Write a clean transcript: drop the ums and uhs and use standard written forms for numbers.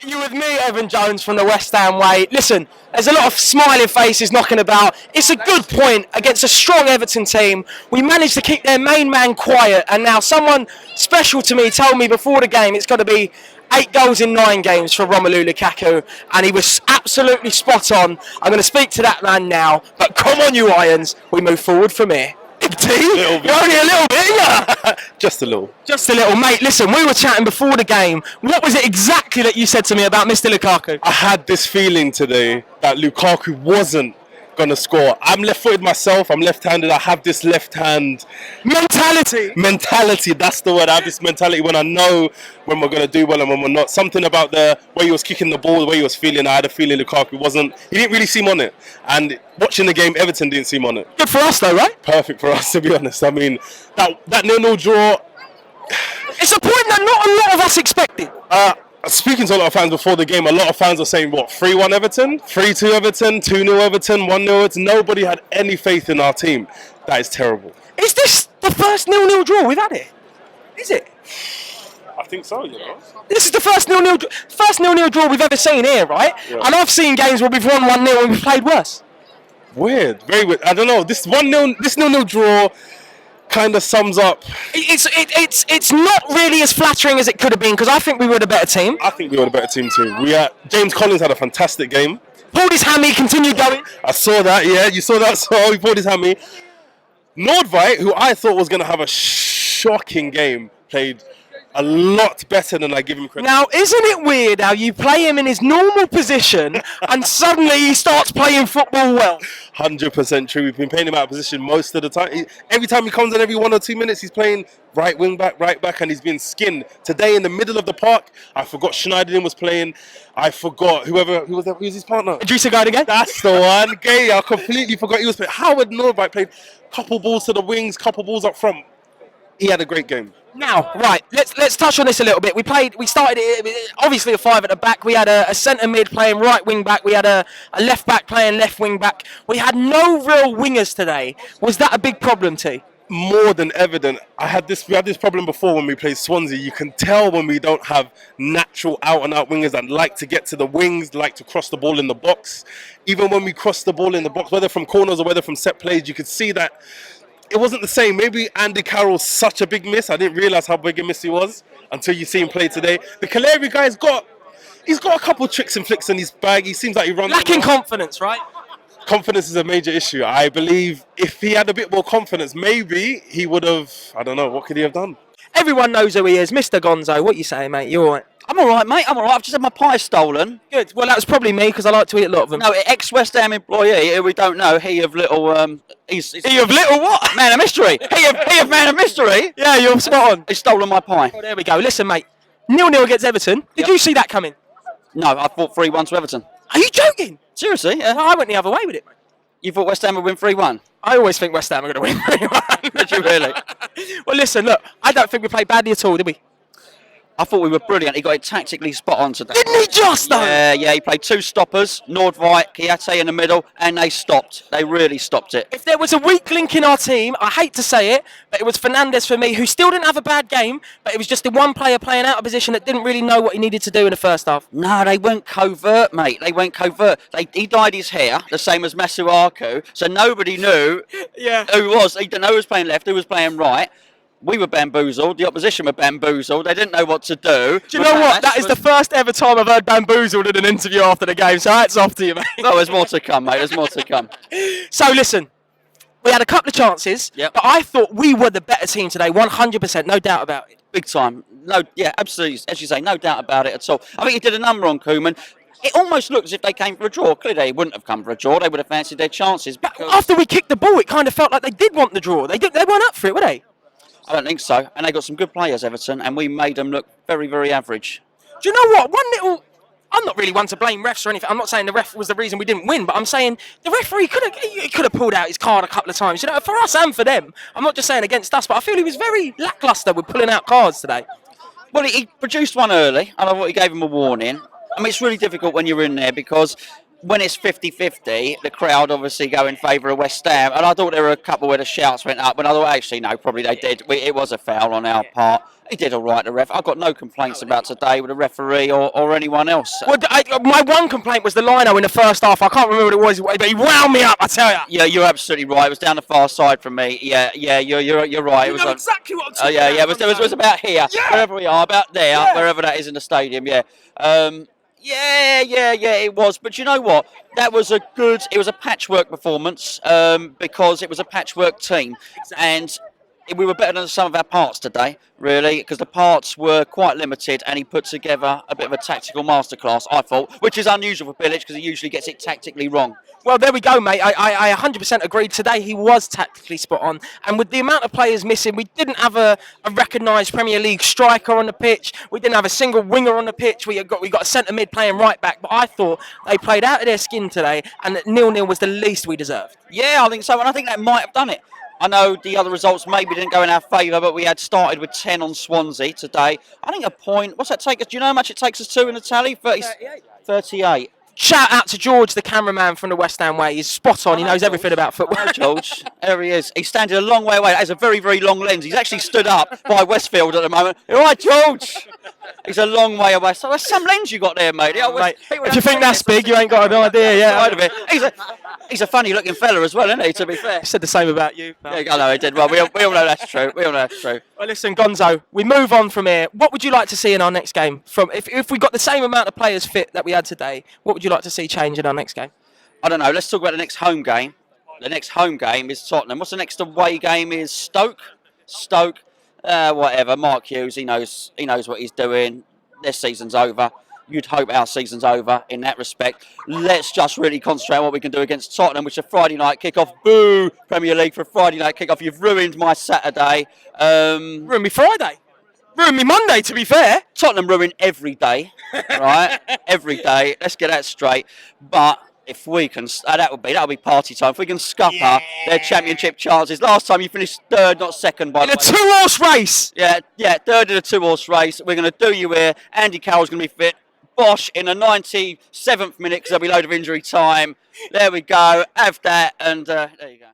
You with me, Evan Jones from the West Ham way. Listen, there's a lot of smiling faces knocking about. It's a good point against a strong Everton team. We managed to keep their main man quiet, and now someone special to me told me before the game it's got to be 8 goals in 9 games for Romelu Lukaku, and he was absolutely spot on. I'm going to speak to that man now, but come on, you Irons, we move forward from here. Big T, you're only a little bit, yeah. Just a little. Just a little, mate. Listen, we were chatting before the game. What was it exactly that you said to me about Mr. Lukaku? I had this feeling today that Lukaku wasn't going to score. I'm left-footed myself. I'm left-handed. I have this left-hand mentality. That's the word. I have this mentality when I know when we're going to do well and when we're not. Something about the way he was kicking the ball, the way he was feeling. I had a feeling Lukaku wasn't. He didn't really seem on it. And watching the game, Everton didn't seem on it. Good for us, though, right? Perfect for us, to be honest. I mean, that 0-0 draw. It's a point that not a lot of us expected. Speaking to a lot of fans before the game, a lot of fans were saying, what, 3-1 Everton? 3-2 Everton? 2-0 Everton? 1-0 Everton? Nobody had any faith in our team. That is terrible. Is this the first 0-0 draw we've had it? Is it? I think so, you know. This is the first 0-0 draw we've ever seen here, right? Yeah. And I've seen games where we've won 1-0 and we've played worse. Weird, very weird. I don't know. This 0-0 draw kind of sums up. It's not really as flattering as it could have been, because I think we were the better team. I think we were the better team too. James Collins had a fantastic game. Pulled his hammy, continued going. I saw that. Yeah, you saw that. So he pulled his hammy. Nordveit, who I thought was going to have a shocking game, played a lot better than I give him credit. Now, isn't it weird how you play him in his normal position and suddenly he starts playing football well? 100% true. We've been playing him out of position most of the time. Every time he comes in, every 1 or 2 minutes, he's playing right wing back, and he's been skinned. Today in the middle of the park, I forgot Schneiderlin was playing. I forgot who was his partner. Idrissa Guide again? That's the one. Gay. I completely forgot he was playing. Howard Nordveit played couple balls to the wings, couple balls up front. He had a great game. Now, right, let's touch on this a little bit. We started it, obviously a 5 at the back. We had a centre mid playing right wing back. We had a left back playing left wing back. We had no real wingers today. Was that a big problem, T? More than evident. We had this problem before when we played Swansea. You can tell when we don't have natural out-and-out wingers that like to get to the wings, like to cross the ball in the box. Even when we cross the ball in the box, whether from corners or whether from set plays, you could see that it wasn't the same. Maybe Andy Carroll's such a big miss. I didn't realise how big a miss he was until you see him play today. The Kaleri guy's got a couple tricks and flicks in his bag. He seems like he runs. Lacking confidence, right? Confidence is a major issue. I believe if he had a bit more confidence, maybe he would have, I don't know, what could he have done? Everyone knows who he is, Mr. Gonzo. What you say, mate? You all right? I'm all right, mate. I'm all right. I've just had my pie stolen. Good. Well, that was probably me, because I like to eat a lot of them. No, ex-West Ham employee who we don't know. He of little he's He of little what? man of mystery. he of man of mystery. Yeah, you're spot on. He's stolen my pie. Oh, there we go. Listen, mate. 0-0 against Everton. Did you see that coming? No, I thought 3-1 to Everton. Are you joking? Seriously? Yeah. Well, I went the other way with it, mate. You thought West Ham would win 3-1? I always think West Ham are going to win 3-1. Did you really? Well, listen, look. I don't think we played badly at all, did we? I thought we were brilliant. He got it tactically spot on today. Didn't he just, though? Yeah, he played 2 stoppers, Nordveit, Kiate in the middle, and they stopped. They really stopped it. If there was a weak link in our team, I hate to say it, but it was Fernandes for me, who still didn't have a bad game, but it was just the one player playing out of position that didn't really know what he needed to do in the first half. No, they weren't covert, mate. They weren't covert. He dyed his hair, the same as Masuaku, so nobody knew who was. He didn't know who was playing left, who was playing right. We were bamboozled. The opposition were bamboozled. They didn't know what to do. Do you know what? That is the first ever time I've heard bamboozled in an interview after the game, so hats off to you, mate. No, there's more to come, mate. There's more to come. So, listen. We had a couple of chances, but I thought we were the better team today, 100%, no doubt about it. Big time. No, yeah, absolutely. As you say, no doubt about it at all. I think he did a number on Koeman. It almost looked as if they came for a draw. Clearly, they wouldn't have come for a draw. They would have fancied their chances. But after we kicked the ball, it kind of felt like they did want the draw. They weren't up for it, were they? I don't think so. And they got some good players, Everton, and we made them look very, very average. Do you know what? I'm not really one to blame refs or anything. I'm not saying the ref was the reason we didn't win, but I'm saying the referee could have pulled out his card a couple of times. You know, for us and for them. I'm not just saying against us, but I feel he was very lacklustre with pulling out cards today. Well, he produced one early, and I thought he gave him a warning. I mean, it's really difficult when you're in there because when it's 50-50, the crowd obviously go in favour of West Ham. And I thought there were a couple where the shouts went up. And I thought, actually, no, probably they did. It was a foul on our part. He did all right, the ref. I've got no complaints about today with the referee or anyone else. Well, my one complaint was the lino in the first half. I can't remember what it was, but he wound me up, I tell you. Yeah, you're absolutely right. It was down the far side from me. Yeah, you're right. It was exactly what I'm talking yeah, about. it was about here, wherever we are, about there, wherever that is in the stadium. Yeah. It was. But you know what? That was it was a patchwork performance because it was a patchwork team. And we were better than some of our parts today, really, because the parts were quite limited and he put together a bit of a tactical masterclass, I thought, which is unusual for Bilic because he usually gets it tactically wrong. Well, there we go, mate. I 100% agree. Today he was tactically spot on. And with the amount of players missing, we didn't have a recognised Premier League striker on the pitch. We didn't have a single winger on the pitch. We got a centre mid playing right back. But I thought they played out of their skin today and that 0-0 was the least we deserved. Yeah, I think so. And I think that might have done it. I know the other results maybe didn't go in our favour, but we had started with 10 on Swansea today. I think a point, what's that take us? Do you know how much it takes us to in the tally? 38. Shout out to George, the cameraman from the West Ham Way. He's spot on. He knows everything about football. Hello, George. There he is. He's standing a long way away. That is a very, very long lens. He's actually stood up by Westfield at the moment. All right, George. He's a long way away. So that's some lens you got there, mate. Mate, if you think that's big, you ain't got an idea, yeah. He's a funny-looking fella as well, isn't he, to be fair? I said the same about you. Yeah, I know he did. Well, we all know that's true. Well, listen, Gonzo, we move on from here. What would you like to see in our next game? If we got the same amount of players fit that we had today, what would you like to see change in our next game? I don't know. Let's talk about the next home game. The next home game is Tottenham. What's the next away game? Is Stoke. Whatever. Mark Hughes. He knows what he's doing. Their season's over. You'd hope our season's over in that respect. Let's just really concentrate on what we can do against Tottenham, which is a Friday night kickoff. Boo! Premier League for a Friday night kickoff. You've ruined my Saturday. Ruined me Friday. Ruined me Monday, to be fair. Tottenham ruin every day, right? Every day. Let's get that straight. But if we can, that'll be party time. If we can scupper their championship chances. Last time you finished third, not second, by the way. In a two-horse race. Yeah, third in a two-horse race. We're going to do you here. Andy Carroll's going to be fit. Bosch in the 97th minute because there'll be a load of injury time. There we go. Have that, and there you go.